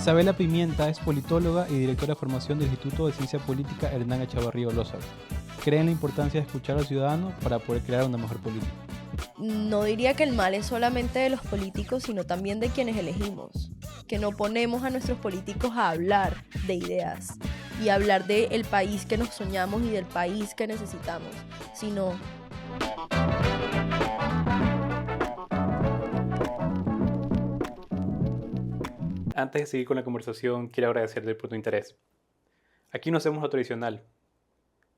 Isabela Pimienta es politóloga y directora de formación del Instituto de Ciencia Política Hernán Echavarría Olózaga. Cree en la importancia de escuchar al ciudadano para poder crear una mejor política. No diría que el mal es solamente de los políticos, sino también de quienes elegimos. Que no ponemos a nuestros políticos a hablar de ideas y hablar del país que nos soñamos y del país que necesitamos, sino... Antes de seguir con la conversación, quiero agradecerte por tu interés. Aquí no hacemos lo tradicional.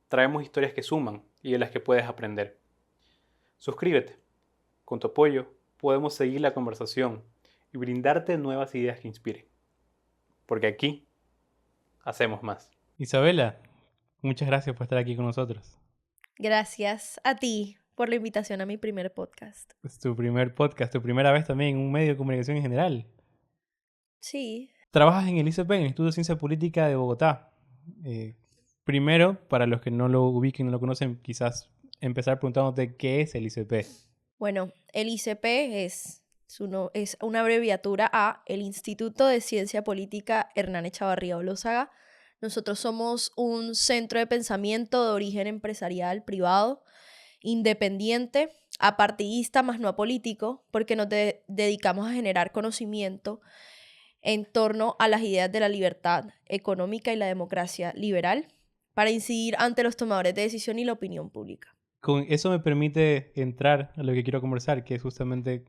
Traemos historias que suman y de las que puedes aprender. Suscríbete. Con tu apoyo, podemos seguir la conversación y brindarte nuevas ideas que inspiren. Porque aquí hacemos más. Isabela, muchas gracias por estar aquí con nosotros. Gracias a ti por la invitación a mi primer podcast. Es tu primer podcast, tu primera vez también en un medio de comunicación en general. Sí. Trabajas en el ICP, en el Instituto de Ciencia Política de Bogotá. Primero, para los que no lo ubiquen, no lo conocen, quizás empezar preguntándote qué es el ICP. Bueno, el ICP es una abreviatura a el Instituto de Ciencia Política Hernán Echavarría Olózaga. Nosotros somos un centro de pensamiento de origen empresarial, privado, independiente, apartidista, más no apolítico, porque nos dedicamos a generar conocimiento en torno a las ideas de la libertad económica y la democracia liberal para incidir ante los tomadores de decisión y la opinión pública. Con eso me permite entrar a lo que quiero conversar, que es justamente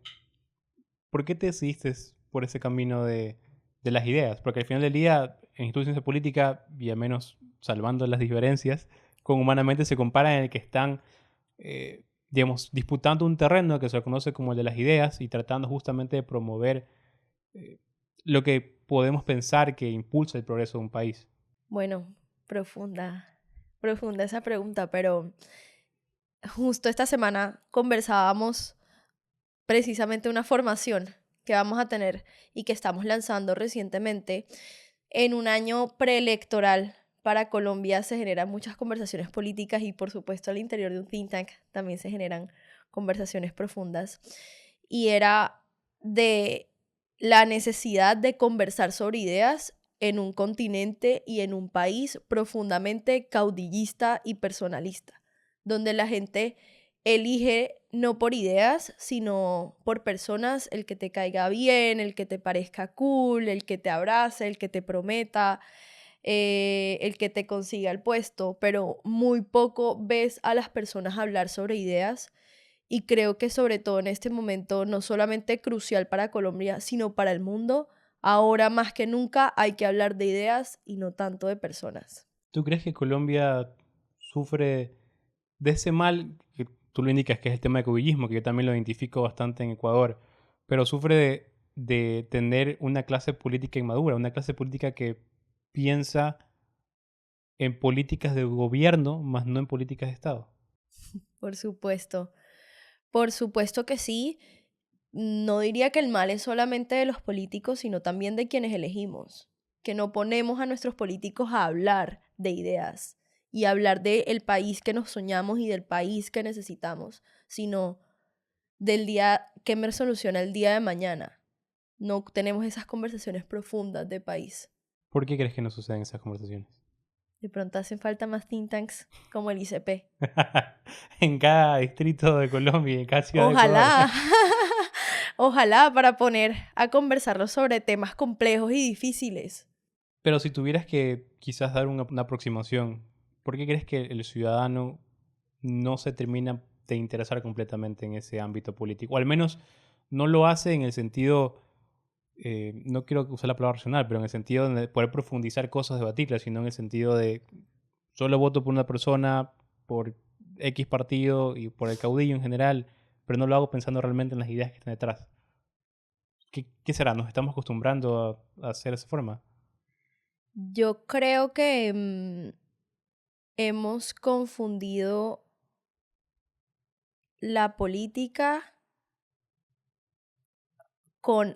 ¿por qué te decidiste por ese camino de las ideas? Porque al final del día, en Instituto de Ciencia Política, y al menos salvando las diferencias, con Humanamente se comparan en el que están, digamos, disputando un terreno que se conoce como el de las ideas y tratando justamente de promover lo que podemos pensar que impulsa el progreso de un país. Bueno, profunda esa pregunta, pero justo esta semana conversábamos precisamente una formación que vamos a tener y que estamos lanzando recientemente. En un año preelectoral para Colombia se generan muchas conversaciones políticas y por supuesto al interior de un think tank también se generan conversaciones profundas. Y era de la necesidad de conversar sobre ideas en un continente y en un país profundamente caudillista y personalista, donde la gente elige no por ideas, sino por personas, el que te caiga bien, el que te parezca cool, el que te abrace, el que te prometa, el que te consiga el puesto, pero muy poco ves a las personas hablar sobre ideas. Y creo que sobre todo en este momento, no solamente crucial para Colombia, sino para el mundo, ahora más que nunca hay que hablar de ideas y no tanto de personas. ¿Tú crees que Colombia sufre de ese mal, que tú lo indicas que es el tema de caudillismo, que yo también lo identifico bastante en Ecuador, pero sufre de tener una clase política inmadura, una clase política que piensa en políticas de gobierno, más no en políticas de Estado? Por supuesto. Por supuesto que sí. No diría que el mal es solamente de los políticos, sino también de quienes elegimos. Que no ponemos a nuestros políticos a hablar de ideas y hablar del país que nos soñamos y del país que necesitamos, sino del día que me soluciona el día de mañana. No tenemos esas conversaciones profundas de país. ¿Por qué crees que no suceden esas conversaciones? De pronto hacen falta más think tanks como el ICP. En cada distrito de Colombia, en cada ciudad de Ecuador. Ojalá, ojalá para poner a conversarlo sobre temas complejos y difíciles. Pero si tuvieras que quizás dar una aproximación, ¿por qué crees que el ciudadano no se termina de interesar completamente en ese ámbito político? O al menos no lo hace en el sentido, no quiero usar la palabra racional, pero en el sentido de poder profundizar cosas, debatirlas, sino en el sentido de solo voto por una persona, por X partido y por el caudillo en general, pero no lo hago pensando realmente en las ideas que están detrás. ¿Qué será? ¿Nos estamos acostumbrando a hacer de esa forma? Yo creo que hemos confundido la política con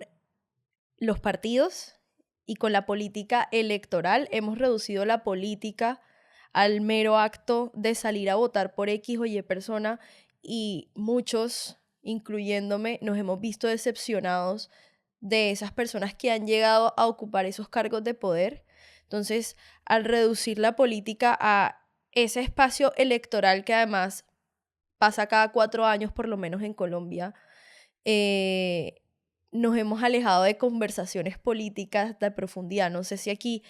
los partidos y con la política electoral. Hemos reducido la política al mero acto de salir a votar por X o Y persona y muchos, incluyéndome, nos hemos visto decepcionados de esas personas que han llegado a ocupar esos cargos de poder. Entonces, al reducir la política a ese espacio electoral que además pasa cada 4 años, por lo menos en Colombia, eh, nos hemos alejado de conversaciones políticas de profundidad. No sé si aquí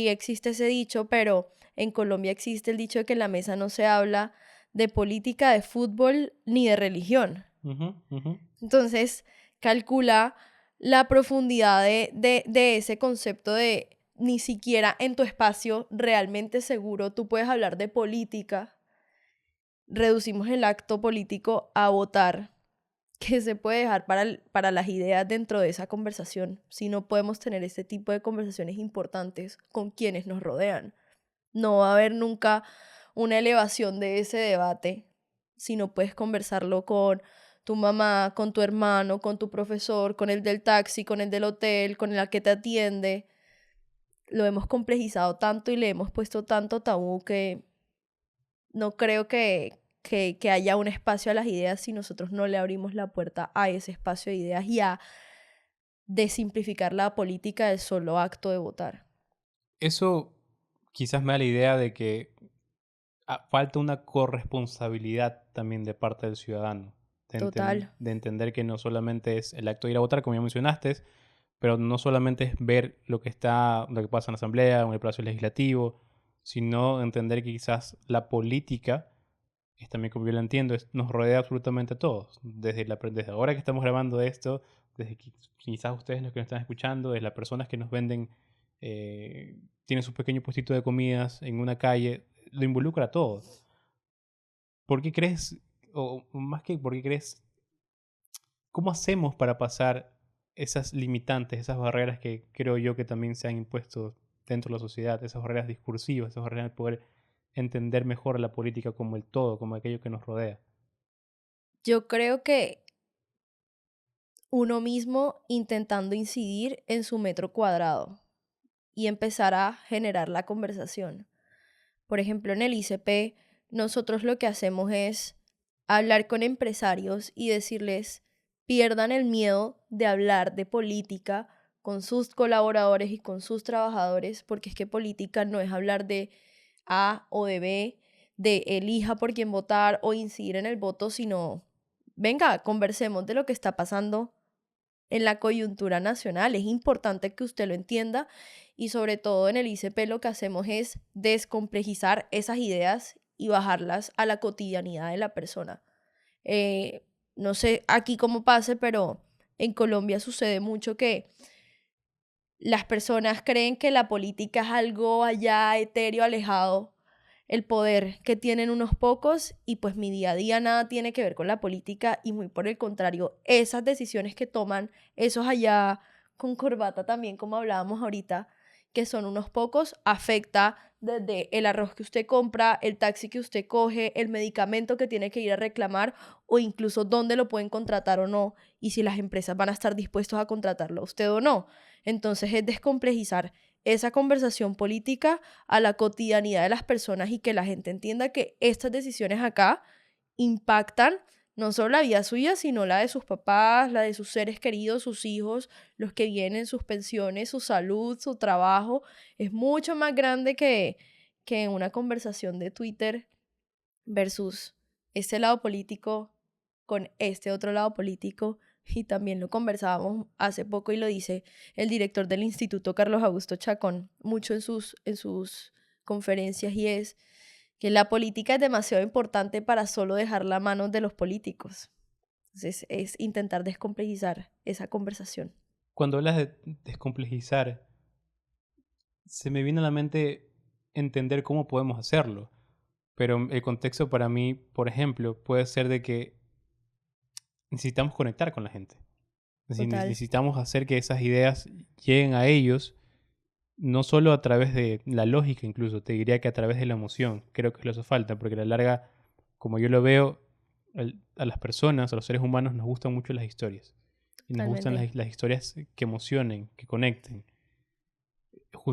existe ese dicho, pero en Colombia existe el dicho de que en la mesa no se habla de política, de fútbol ni de religión. Ujú, ujú. Entonces, calcula la profundidad de ese concepto de ni siquiera en tu espacio realmente seguro tú puedes hablar de política. Reducimos el acto político a votar, que se puede dejar para las ideas dentro de esa conversación, si no podemos tener este tipo de conversaciones importantes con quienes nos rodean. No va a haber nunca una elevación de ese debate si no puedes conversarlo con tu mamá, con tu hermano, con tu profesor, con el del taxi, con el del hotel, con el que te atiende. Lo hemos complejizado tanto y le hemos puesto tanto tabú que no creo que haya un espacio a las ideas si nosotros no le abrimos la puerta a ese espacio de ideas y a desimplificar la política del solo acto de votar. Eso quizás me da la idea de que falta una corresponsabilidad también de parte del ciudadano, Total, de entender que no solamente es el acto de ir a votar, como ya mencionaste, pero no solamente es ver lo que pasa en la Asamblea o en el Palacio Legislativo, sino entender que quizás la política, es también como yo lo entiendo, nos rodea absolutamente a todos. Desde ahora que estamos grabando esto, desde que quizás ustedes los que nos están escuchando, desde las personas que nos venden, tienen su pequeño puestito de comidas en una calle, lo involucra a todos. ¿Por qué crees, o más que por qué crees, cómo hacemos para pasar esas limitantes, esas barreras que creo yo que también se han impuesto dentro de la sociedad, esas barreras discursivas, esas barreras de poder entender mejor la política como el todo, como aquello que nos rodea? yo creo que uno mismo intentando incidir en su metro cuadrado y empezar a generar la conversación. Por ejemplo, en el ICP, nosotros lo que hacemos es hablar con empresarios y decirles, pierdan el miedo de hablar de política con sus colaboradores y con sus trabajadores, porque es que política no es hablar de A o de B, de elija por quién votar o incidir en el voto, sino, venga, conversemos de lo que está pasando en la coyuntura nacional. Es importante que usted lo entienda y sobre todo en el ICP lo que hacemos es descomplejizar esas ideas y bajarlas a la cotidianidad de la persona. No sé aquí cómo pase, pero en Colombia sucede mucho que las personas creen que la política es algo allá etéreo, alejado, el poder que tienen unos pocos y pues mi día a día nada tiene que ver con la política y muy por el contrario, esas decisiones que toman esos allá con corbata también, como hablábamos ahorita, que son unos pocos, afecta desde el arroz que usted compra, el taxi que usted coge, el medicamento que tiene que ir a reclamar o incluso dónde lo pueden contratar o no y si las empresas van a estar dispuestos a contratarlo a usted o no. Entonces es descomplejizar esa conversación política a la cotidianidad de las personas y que la gente entienda que estas decisiones acá impactan no solo la vida suya, sino la de sus papás, la de sus seres queridos, sus hijos, los que vienen, sus pensiones, su salud, su trabajo. Es mucho más grande que una conversación de Twitter versus este lado político con este otro lado político. Y también lo conversábamos hace poco y lo dice el director del instituto, Carlos Augusto Chacón, mucho en sus conferencias, y es que la política es demasiado importante para solo dejarla a manos de los políticos. Entonces es intentar descomplejizar esa conversación. Cuando hablas de descomplejizar, se me viene a la mente entender cómo podemos hacerlo. Pero el contexto para mí, por ejemplo, puede ser de que necesitamos conectar con la gente. Es decir, Total, necesitamos hacer que esas ideas lleguen a ellos, no solo a través de la lógica, incluso, te diría que a través de la emoción. Creo que le hace falta, porque a la larga, como yo lo veo, a las personas, a los seres humanos, nos gustan mucho las historias. Y nos gustan totalmente. las historias que emocionen, que conecten.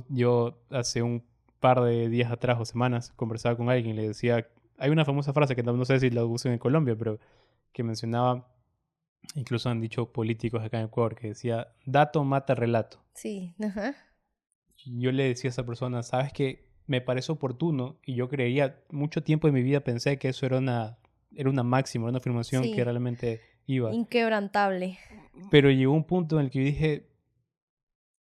Yo hace un par de días atrás o semanas conversaba con alguien y le decía, hay una famosa frase que no sé si la usan en Colombia, pero que mencionaba Incluso han dicho políticos acá en Ecuador que decía, dato mata relato. Sí, ajá. Yo le decía a esa persona, sabes que me parece oportuno y yo creía, mucho tiempo de mi vida pensé que eso era una máxima, era una afirmación que Sí, realmente iba. inquebrantable. Pero llegó un punto en el que yo dije,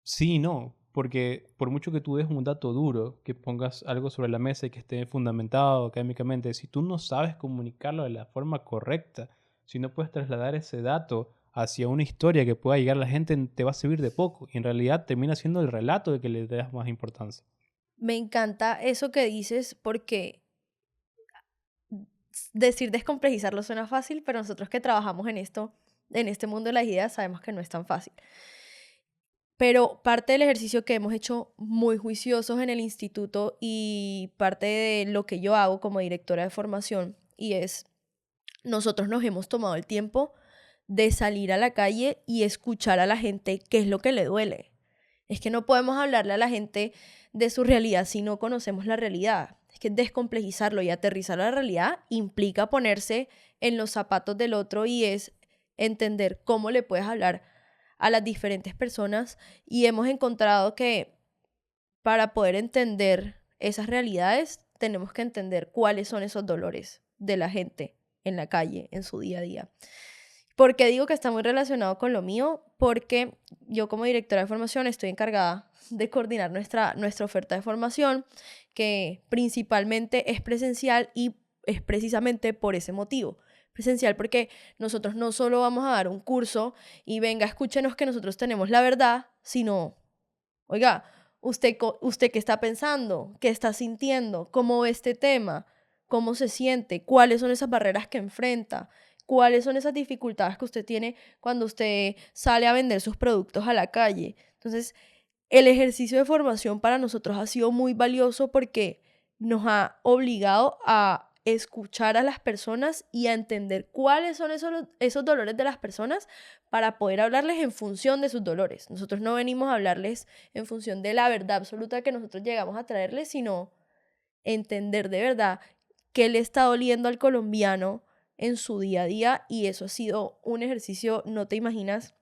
sí y no, porque por mucho que tú des un dato duro, que pongas algo sobre la mesa y que esté fundamentado académicamente, si tú no sabes comunicarlo de la forma correcta, si no puedes trasladar ese dato hacia una historia que pueda llegar a la gente, te va a servir de poco. Y en realidad termina siendo el relato de que le das más importancia. Me encanta eso que dices porque decir descomplejizarlo suena fácil, pero nosotros que trabajamos en esto, en este mundo de las ideas, sabemos que no es tan fácil. Pero parte del ejercicio que hemos hecho muy juiciosos en el instituto y parte de lo que yo hago como directora de formación, y es, nosotros nos hemos tomado el tiempo de salir a la calle y escuchar a la gente qué es lo que le duele. Es que no podemos hablarle a la gente de su realidad si no conocemos la realidad. Es que descomplejizarlo y aterrizar la realidad implica ponerse en los zapatos del otro y es entender cómo le puedes hablar a las diferentes personas. Y hemos encontrado que para poder entender esas realidades tenemos que entender cuáles son esos dolores de la gente en la calle, en su día a día. ¿Por qué digo que está muy relacionado con lo mío? Porque yo como directora de formación estoy encargada de coordinar nuestra oferta de formación, que principalmente es presencial y es precisamente por ese motivo. Presencial porque nosotros no solo vamos a dar un curso y venga, escúchenos que nosotros tenemos la verdad, sino, oiga, usted qué está pensando, qué está sintiendo, cómo ve este tema, cómo se siente, cuáles son esas barreras que enfrenta, cuáles son esas dificultades que usted tiene cuando usted sale a vender sus productos a la calle. Entonces, el ejercicio de formación para nosotros ha sido muy valioso porque nos ha obligado a escuchar a las personas y a entender cuáles son esos dolores de las personas para poder hablarles en función de sus dolores. Nosotros no venimos a hablarles en función de la verdad absoluta que nosotros llegamos a traerles, sino entender de verdad qué le está doliendo al colombiano en su día a día, y eso ha sido un ejercicio, no te imaginas,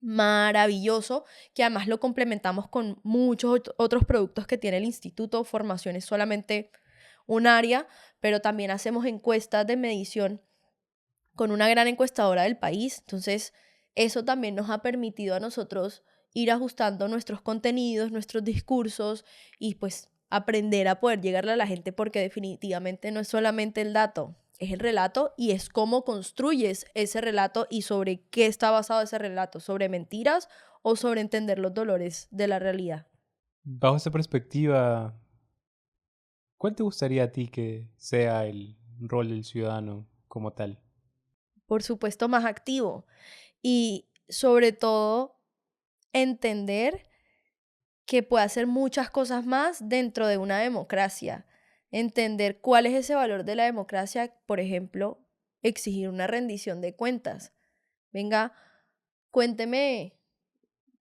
maravilloso, que además lo complementamos con muchos otros productos que tiene el instituto. Formación es solamente un área, pero también hacemos encuestas de medición con una gran encuestadora del país. Entonces, eso también nos ha permitido a nosotros ir ajustando nuestros contenidos, nuestros discursos y pues aprender a poder llegarle a la gente, porque definitivamente no es solamente el dato, es el relato y es cómo construyes ese relato y sobre qué está basado ese relato, sobre mentiras o sobre entender los dolores de la realidad. Bajo esa perspectiva, ¿cuál te gustaría a ti que sea el rol del ciudadano como tal? Por supuesto, más activo y sobre todo entender que puede hacer muchas cosas más dentro de una democracia. Entender cuál es ese valor de la democracia, por ejemplo, exigir una rendición de cuentas. Venga, cuénteme,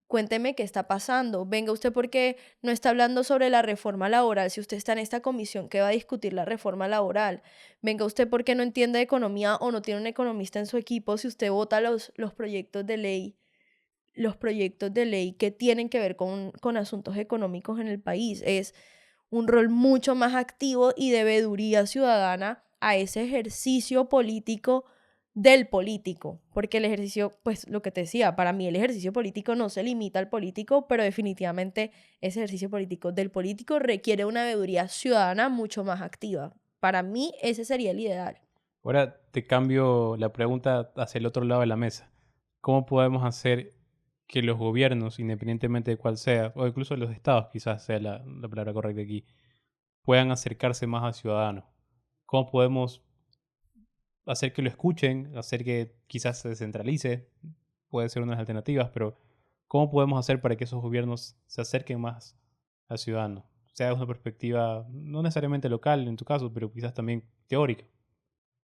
cuénteme qué está pasando. Venga, usted por qué no está hablando sobre la reforma laboral si usted está en esta comisión que va a discutir la reforma laboral. Venga, usted por qué no entiende de economía o no tiene un economista en su equipo si usted vota los proyectos de ley, los proyectos de ley que tienen que ver con asuntos económicos en el país. Es un rol mucho más activo y de veeduría ciudadana a ese ejercicio político del político, porque el ejercicio, pues lo que te decía, para mí el ejercicio político no se limita al político, pero definitivamente ese ejercicio político del político requiere una veeduría ciudadana mucho más activa. Para mí ese sería el ideal. Ahora te cambio la pregunta hacia el otro lado de la mesa. ¿Cómo podemos hacer que los gobiernos, independientemente de cuál sea, o incluso los estados quizás sea la palabra correcta aquí, puedan acercarse más al ciudadano? ¿Cómo podemos hacer que lo escuchen, hacer que quizás se descentralice? Puede ser una de las alternativas, pero ¿cómo podemos hacer para que esos gobiernos se acerquen más al ciudadano? Sea desde una perspectiva no necesariamente local en tu caso, pero quizás también teórica.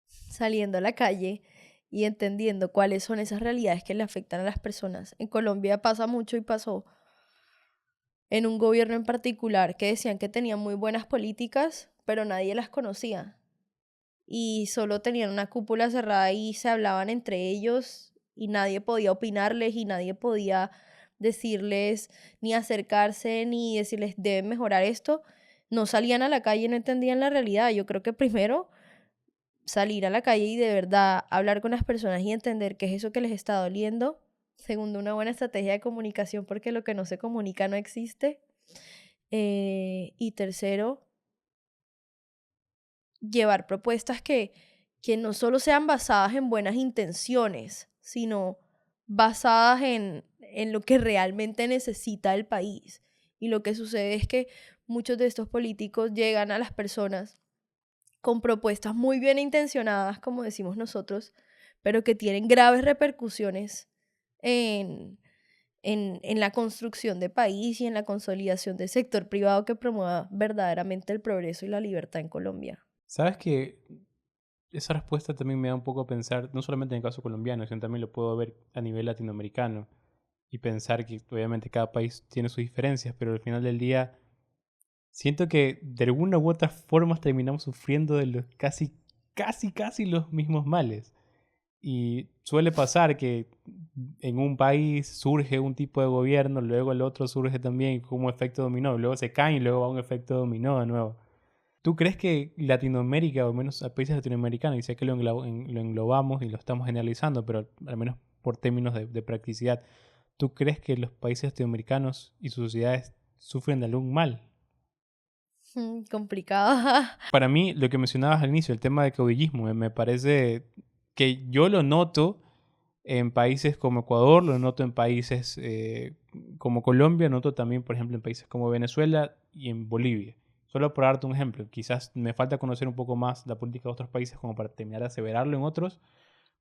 Saliendo a la calle y entendiendo cuáles son esas realidades que le afectan a las personas. En Colombia pasa mucho y pasó en un gobierno en particular que decían que tenían muy buenas políticas, pero nadie las conocía y solo tenían una cúpula cerrada y se hablaban entre ellos y nadie podía opinarles y nadie podía decirles ni acercarse ni decirles deben mejorar esto, no salían a la calle y no entendían la realidad. Yo creo que primero salir a la calle y de verdad hablar con las personas y entender qué es eso que les está doliendo. Segundo, una buena estrategia de comunicación porque lo que no se comunica no existe. Y tercero, llevar propuestas que no solo sean basadas en buenas intenciones, sino basadas en lo que realmente necesita el país. Y lo que sucede es que muchos de estos políticos llegan a las personas con propuestas muy bien intencionadas, como decimos nosotros, pero que tienen graves repercusiones en, en la construcción de país y en la consolidación del sector privado que promueva verdaderamente el progreso y la libertad en Colombia. ¿Sabes que esa respuesta también me da un poco a pensar, no solamente en el caso colombiano, sino también lo puedo ver a nivel latinoamericano y pensar que obviamente cada país tiene sus diferencias, pero al final del día siento que de alguna u otra forma terminamos sufriendo de los casi los mismos males. Y suele pasar que en un país surge un tipo de gobierno, luego el otro surge también como efecto dominó, luego se cae y luego va un efecto dominó de nuevo. ¿Tú crees que Latinoamérica, o al menos a países latinoamericanos, y sé que lo englobamos y lo estamos generalizando, pero al menos por términos de practicidad, ¿tú crees que los países latinoamericanos y sus sociedades sufren de algún mal? Complicado. Para mí, lo que mencionabas al inicio, el tema de caudillismo, me parece que yo lo noto en países como Ecuador, lo noto en países como Colombia, lo noto también, por ejemplo, en países como Venezuela y en Bolivia. Solo por darte un ejemplo, quizás me falta conocer un poco más la política de otros países como para terminar de aseverarlo en otros,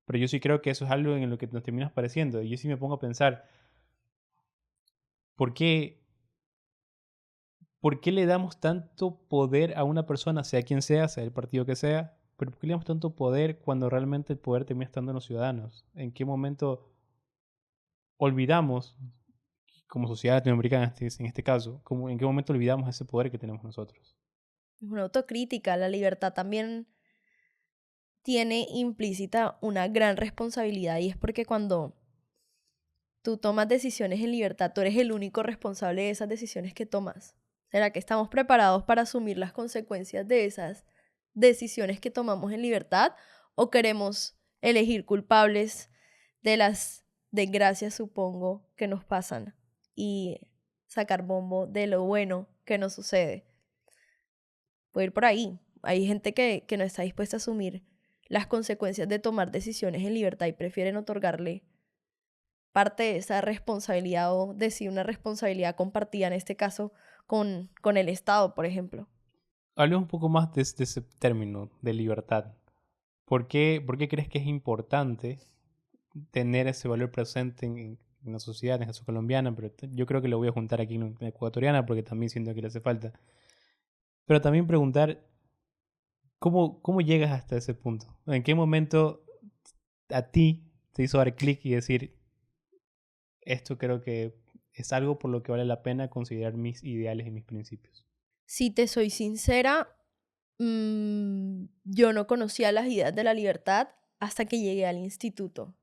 pero yo sí creo que eso es algo en lo que nos terminas pareciendo. Y yo sí me pongo a pensar, ¿por qué, ¿por qué le damos tanto poder a una persona, sea quien sea el partido que sea? ¿Pero por qué le damos tanto poder cuando realmente el poder termina estando en los ciudadanos? ¿En qué momento olvidamos como sociedad latinoamericana en este caso, en qué momento olvidamos ese poder que tenemos nosotros? Es una autocrítica. La libertad también tiene implícita una gran responsabilidad y es porque cuando tú tomas decisiones en libertad, tú eres el único responsable de esas decisiones que tomas. ¿Será que estamos preparados para asumir las consecuencias de esas decisiones que tomamos en libertad o queremos elegir culpables de las desgracias, supongo, que nos pasan y sacar bombo de lo bueno que nos sucede? Puede ir por ahí. Hay gente que no está dispuesta a asumir las consecuencias de tomar decisiones en libertad y prefieren otorgarle parte de esa responsabilidad o decir una responsabilidad compartida, en este caso, con el Estado, por ejemplo. Hablemos un poco más de ese término de libertad. ¿Por qué crees que es importante tener ese valor presente en la sociedad, en la sociedad colombiana? Pero yo creo que lo voy a juntar aquí en la ecuatoriana porque también siento que le hace falta. Pero también preguntar, ¿cómo llegas hasta ese punto? ¿En qué momento a ti te hizo dar clic y decir, esto creo que es algo por lo que vale la pena considerar mis ideales y mis principios? Si te soy sincera, yo no conocía las ideas de la libertad hasta que llegué al instituto.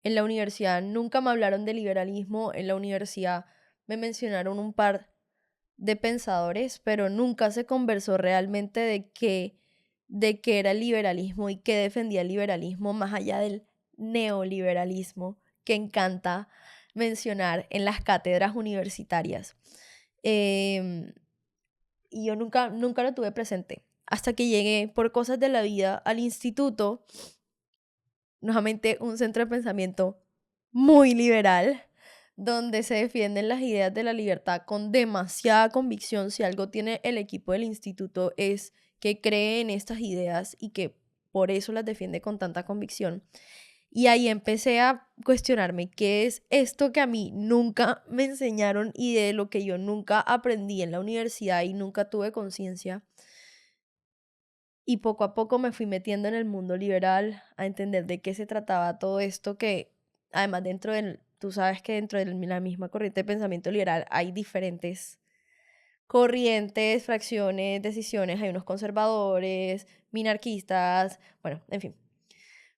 En la universidad nunca me hablaron de liberalismo, en la universidad me mencionaron un par de pensadores, pero nunca se conversó realmente de qué era el liberalismo y qué defendía el liberalismo más allá del neoliberalismo que encanta mencionar en las cátedras universitarias. Em, y yo nunca lo tuve presente. Hasta que llegué por cosas de la vida al instituto, nuevamente un centro de pensamiento muy liberal, donde se defienden las ideas de la libertad con demasiada convicción. Si algo tiene el equipo del instituto es que cree en estas ideas y que por eso las defiende con tanta convicción. Y ahí empecé a cuestionarme qué es esto que a mí nunca me enseñaron y de lo que yo nunca aprendí en la universidad y nunca tuve conciencia. Y poco a poco me fui metiendo en el mundo liberal, a entender de qué se trataba todo esto que, además tú sabes que dentro de la misma corriente de pensamiento liberal hay diferentes corrientes, fracciones, decisiones, hay unos conservadores, minarquistas, bueno, en fin,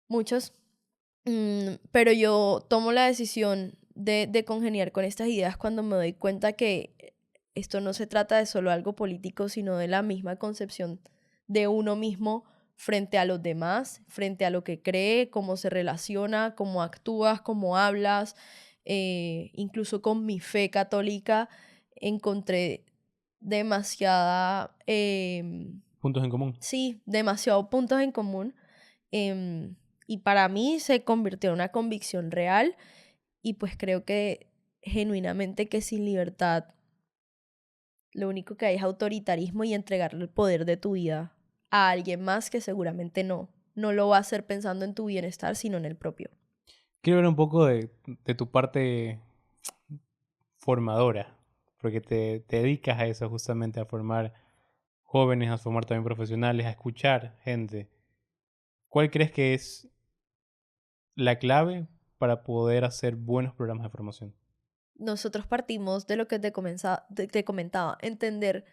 muchos. Pero yo tomo la decisión de congeniar con estas ideas cuando me doy cuenta que esto no se trata de solo algo político, sino de la misma concepción de uno mismo frente a los demás, frente a lo que cree, cómo se relaciona, cómo actúas, cómo hablas. Incluso con mi fe católica encontré demasiada, Puntos en común. sí, demasiados puntos en común. Y para mí se convirtió en una convicción real y pues creo que genuinamente que sin libertad lo único que hay es autoritarismo y entregarle el poder de tu vida a alguien más que seguramente no lo va a hacer pensando en tu bienestar, sino en el propio. Quiero ver un poco de tu parte formadora, porque te dedicas a eso justamente, a formar jóvenes, a formar también profesionales, a escuchar gente. ¿Cuál crees que es la clave para poder hacer buenos programas de formación? Nosotros partimos de lo que te comentaba, entender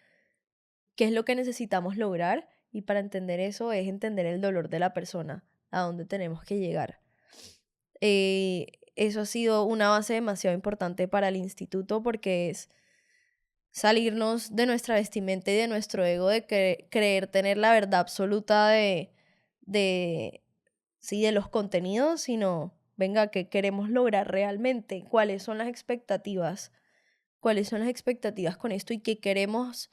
qué es lo que necesitamos lograr y para entender eso es entender el dolor de la persona, a dónde tenemos que llegar. Eso ha sido una base demasiado importante para el instituto porque es salirnos de nuestra vestimenta y de nuestro ego de creer tener la verdad absoluta de, sí, de los contenidos, sino, venga, ¿qué queremos lograr realmente? ¿Cuáles son las expectativas con esto y qué queremos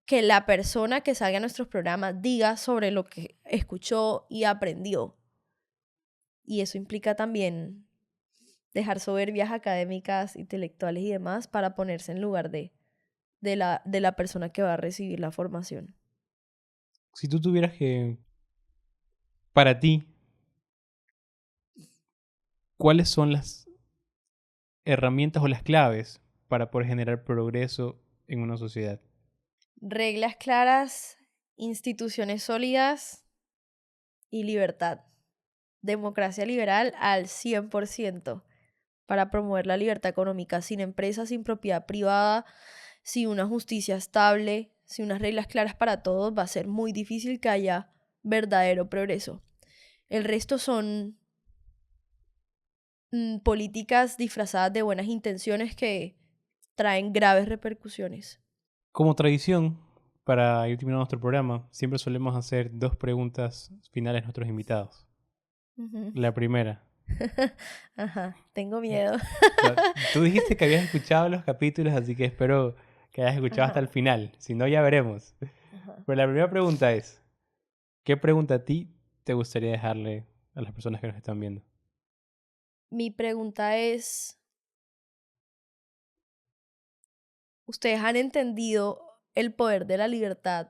que la persona que salga a nuestros programas diga sobre lo que escuchó y aprendió? Y eso implica también dejar soberbias académicas, intelectuales y demás para ponerse en lugar de la persona que va a recibir la formación. Si tú tuvieras que, para ti, ¿cuáles son las herramientas o las claves para poder generar progreso en una sociedad? Reglas claras, instituciones sólidas y libertad. Democracia liberal al 100% para promover la libertad económica sin empresas, sin propiedad privada, sin una justicia estable, sin unas reglas claras para todos, va a ser muy difícil que haya verdadero progreso. El resto son políticas disfrazadas de buenas intenciones que traen graves repercusiones. Como tradición, para ir terminando nuestro programa, siempre solemos hacer 2 preguntas finales a nuestros invitados. Ujú. La primera. Ajá, tengo miedo. Tú dijiste que habías escuchado los capítulos, así que espero que hayas escuchado hasta Ajá, el final. Si no, ya veremos. ajá. Pero la primera pregunta es, ¿qué pregunta a ti te gustaría dejarle a las personas que nos están viendo? Mi pregunta es, ¿ustedes han entendido el poder de la libertad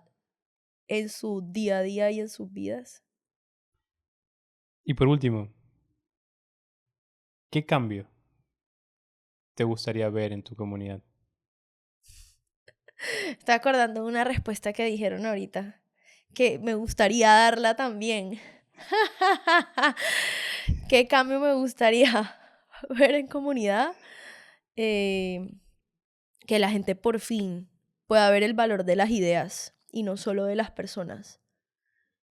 en su día a día y en sus vidas? Y por último, ¿qué cambio te gustaría ver en tu comunidad? Estoy acordando de una respuesta que dijeron ahorita, que me gustaría darla también. ¿Qué cambio me gustaría ver en comunidad? Eh, que la gente por fin pueda ver el valor de las ideas y no solo de las personas.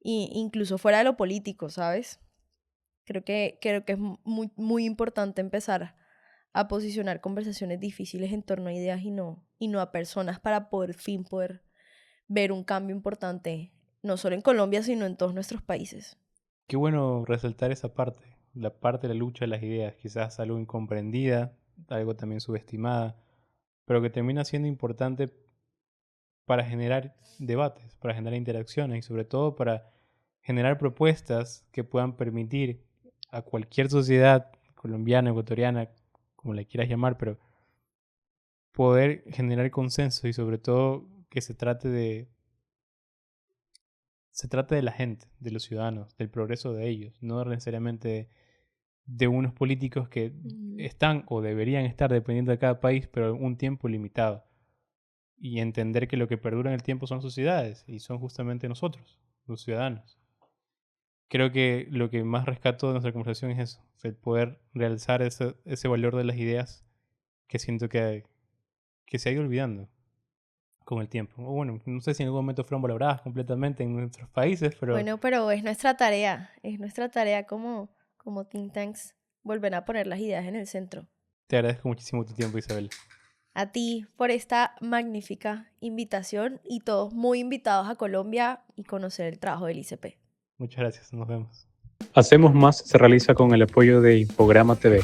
Y incluso fuera de lo político, ¿sabes? Creo que es muy, muy importante empezar a posicionar conversaciones difíciles en torno a ideas y no a personas para por fin poder ver un cambio importante, no solo en Colombia, sino en todos nuestros países. Qué bueno resaltar esa parte, la parte de la lucha de las ideas, quizás algo incomprendida, algo también subestimada, pero que termina siendo importante para generar debates, para generar interacciones y sobre todo para generar propuestas que puedan permitir a cualquier sociedad colombiana, ecuatoriana, como la quieras llamar, pero poder generar consenso y sobre todo que se trate de la gente, de los ciudadanos, del progreso de ellos, no necesariamente de unos políticos que Mm. están o deberían estar dependiendo de cada país, pero un tiempo limitado. Y entender que lo que perdura en el tiempo son sociedades y son justamente nosotros, los ciudadanos. Creo que lo que más rescato de nuestra conversación es eso, el poder realzar ese valor de las ideas que siento que se ha ido olvidando con el tiempo. O bueno, no sé si en algún momento fueron valoradas completamente en nuestros países, pero Bueno, pero es nuestra tarea como think tanks volver a poner las ideas en el centro. te agradezco muchísimo tu tiempo, Isabel. A ti por esta magnífica invitación y todos muy invitados a Colombia y conocer el trabajo del ICP. Muchas gracias, nos vemos. Hacemos Más se realiza con el apoyo de Infograma TV.